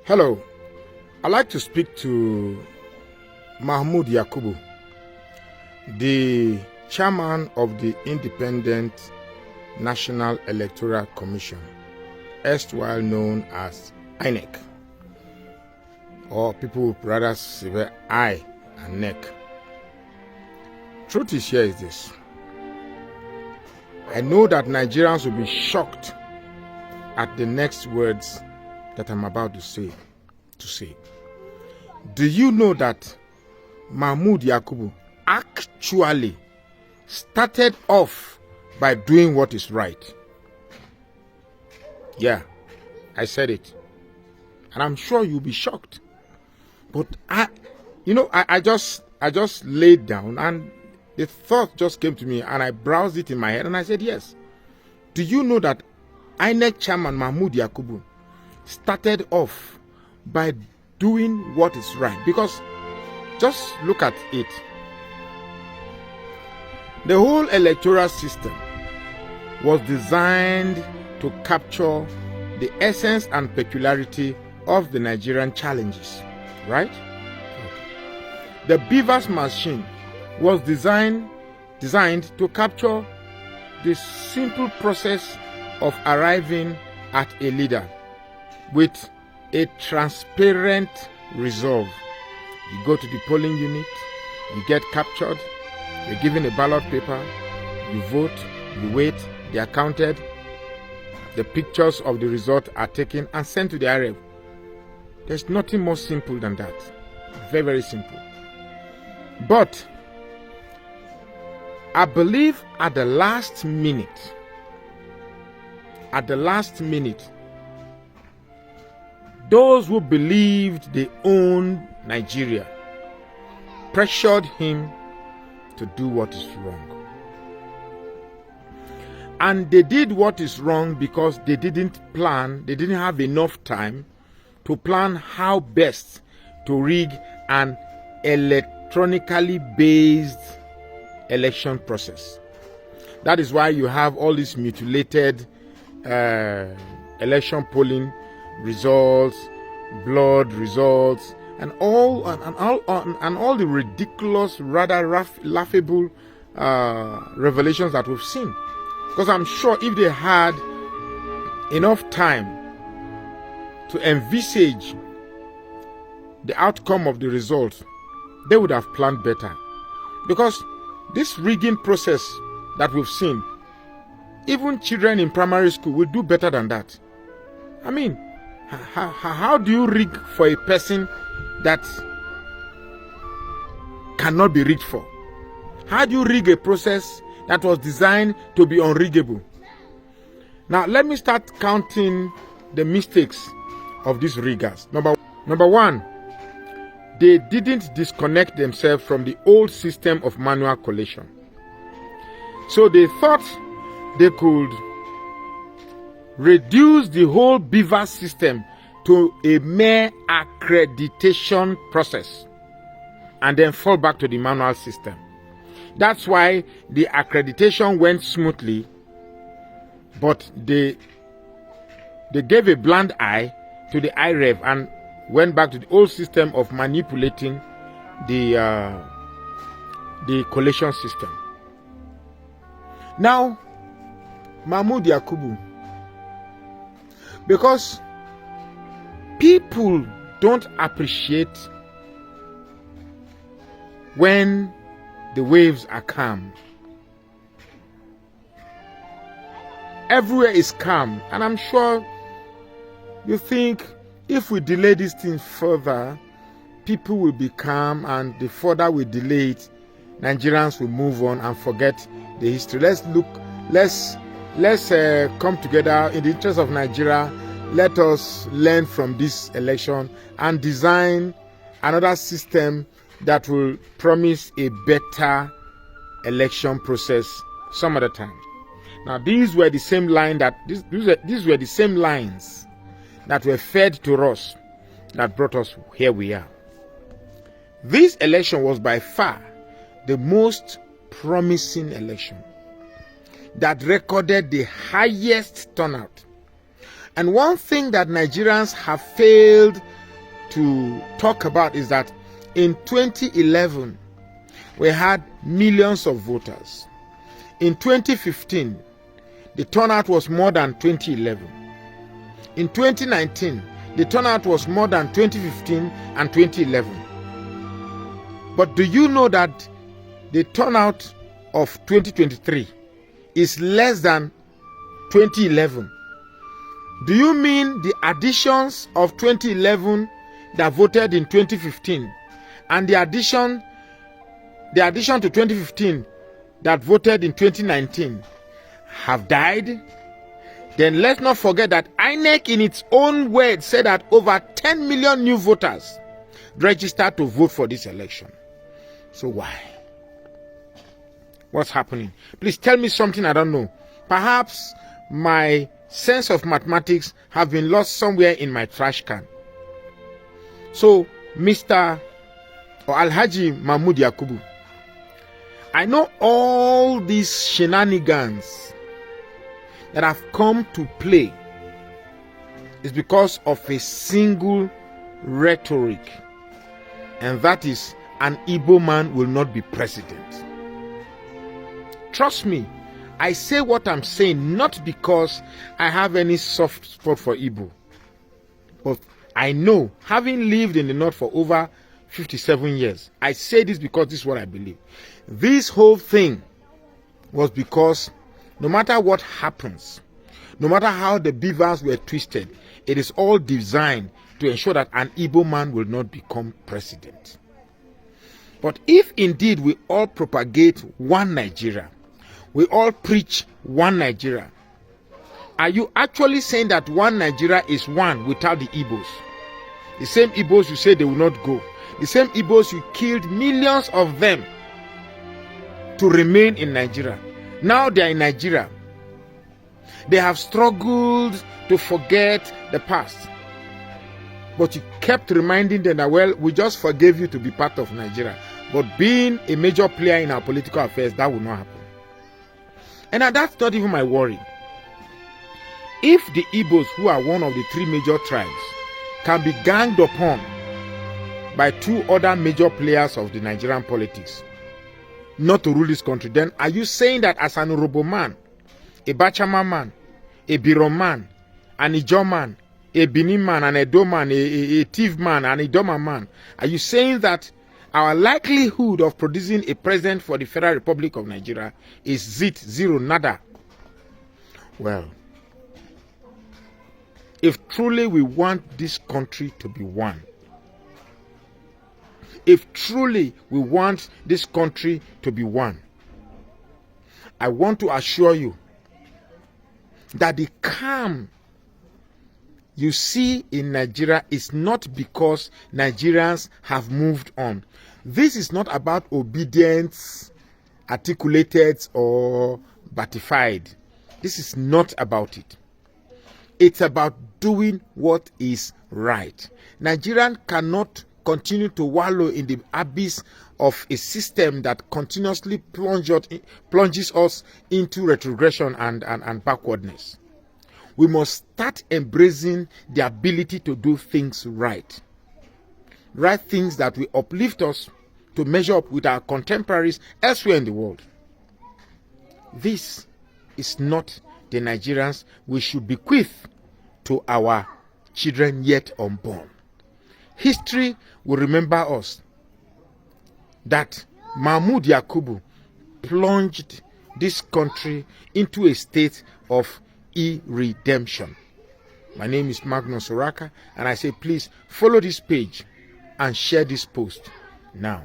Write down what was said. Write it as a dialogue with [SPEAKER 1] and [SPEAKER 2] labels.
[SPEAKER 1] Hello, I'd like to speak to Mamud Yakubu, the chairman of the Independent National Electoral Commission, erstwhile known as INEC, or people would rather say I and NEC. Truth is here is this. I know that Nigerians will be shocked at the next words that I'm about to say. Do you know that Mamud Yakubu actually started off by doing what is right? Yeah, I said it. And I'm sure you'll be shocked. But I just laid down and the thought just came to me and I browsed it in my head and I said, yes. Do you know that INEC chairman Mamud Yakubu started off by doing what is right? Because just look at it. The whole electoral system was designed to capture the essence and peculiarity of the Nigerian challenges, right? The Beavers machine was designed to capture the simple process of arriving at a leader with a transparent resolve. You go to the polling unit, you get captured, you're given a ballot paper, you vote, you wait, they are counted, the pictures of the result are taken and sent to the IREV. There's nothing more simple than that. Very, very simple. But I believe at the last minute, those who believed they owned Nigeria pressured him to do what is wrong. And they did what is wrong because they didn't have enough time to plan how best to rig an electronically based election process. That is why you have all these mutilated election polling results, blood results, and all the ridiculous, rather laughable revelations that we've seen. Because I'm sure if they had enough time to envisage the outcome of the results, they would have planned better. Because this rigging process that we've seen, even children in primary school will do better than that. I mean, how do you rig for a person that cannot be rigged for? How do you rig a process that was designed to be unriggable? Now, let me start counting the mistakes of these riggers. Number one, they didn't disconnect themselves from the old system of manual collation. So they thought they could reduce the whole Beaver system to a mere accreditation process and then fall back to the manual system. That's why the accreditation went smoothly, but they gave a blind eye to the IREV and went back to the old system of manipulating the collation system. Now, Mamud Yakubu, because people don't appreciate when the waves are calm. Everywhere is calm, and I'm sure you think if we delay this thing further, people will be calm, and the further we delay it, Nigerians will move on and forget the history. Let's come together in the interest of Nigeria. Let us learn from this election and design another system that will promise a better election process some other time. Now, these were the same lines that were fed to us that brought us here we are. This election was by far the most promising election that recorded the highest turnout. And one thing that Nigerians have failed to talk about is that in 2011, we had millions of voters. In 2015, the turnout was more than 2011. In 2019, the turnout was more than 2015 and 2011. But do you know that the turnout of 2023 is less than 2011? Do you mean the additions of 2011 that voted in 2015 and the addition to 2015 that voted in 2019 have died? Then let's not forget that INEC in its own words said that over 10 million new voters registered to vote for this election. So why? What's happening? Please tell me something I don't know. Perhaps my sense of mathematics have been lost somewhere in my trash can. So, Mr. or Alhaji Mamud Yakubu, I know all these shenanigans that have come to play is because of a single rhetoric, and that is an Igbo man will not be president. Trust me, I say what I'm saying not because I have any soft spot for Igbo, but I know, having lived in the North for over 57 years, I say this because this is what I believe. This whole thing was because no matter what happens, no matter how the beavers were twisted, it is all designed to ensure that an Igbo man will not become president. But if indeed we all propagate one Nigeria, we all preach one Nigeria, are you actually saying that one Nigeria is one without the Igbos? The same Igbos you say they will not go. The same Igbos you killed millions of them to remain in Nigeria. Now they are in Nigeria. They have struggled to forget the past. But you kept reminding them that, well, we just forgave you to be part of Nigeria. But being a major player in our political affairs, that will not happen. And that's not even my worry. If the Igbos, who are one of the three major tribes, can be ganged upon by two other major players of the Nigerian politics not to rule this country, then are you saying that as an Urobo man, a Bachama man, a Biro man, an Ijo man, a Benin man, an Edo man, a Tiv man, an Idoma man, are you saying that our likelihood of producing a president for the Federal Republic of Nigeria is zero, nada? Well, if truly we want this country to be one, if truly we want this country to be one, I want to assure you that the calm you see in Nigeria is not because Nigerians have moved on. This is not about obedience, articulated or batified. This is not about it. It's about doing what is right. Nigerians cannot continue to wallow in the abyss of a system that continuously plunges us into retrogression and backwardness. We must start embracing the ability to do things right. Right things that will uplift us to measure up with our contemporaries elsewhere in the world. This is not the Nigerians we should bequeath to our children yet unborn. History will remember us that Mamud Yakubu plunged this country into a state of redemption. My name is Magnus Oraka, and I say please follow this page and share this post now.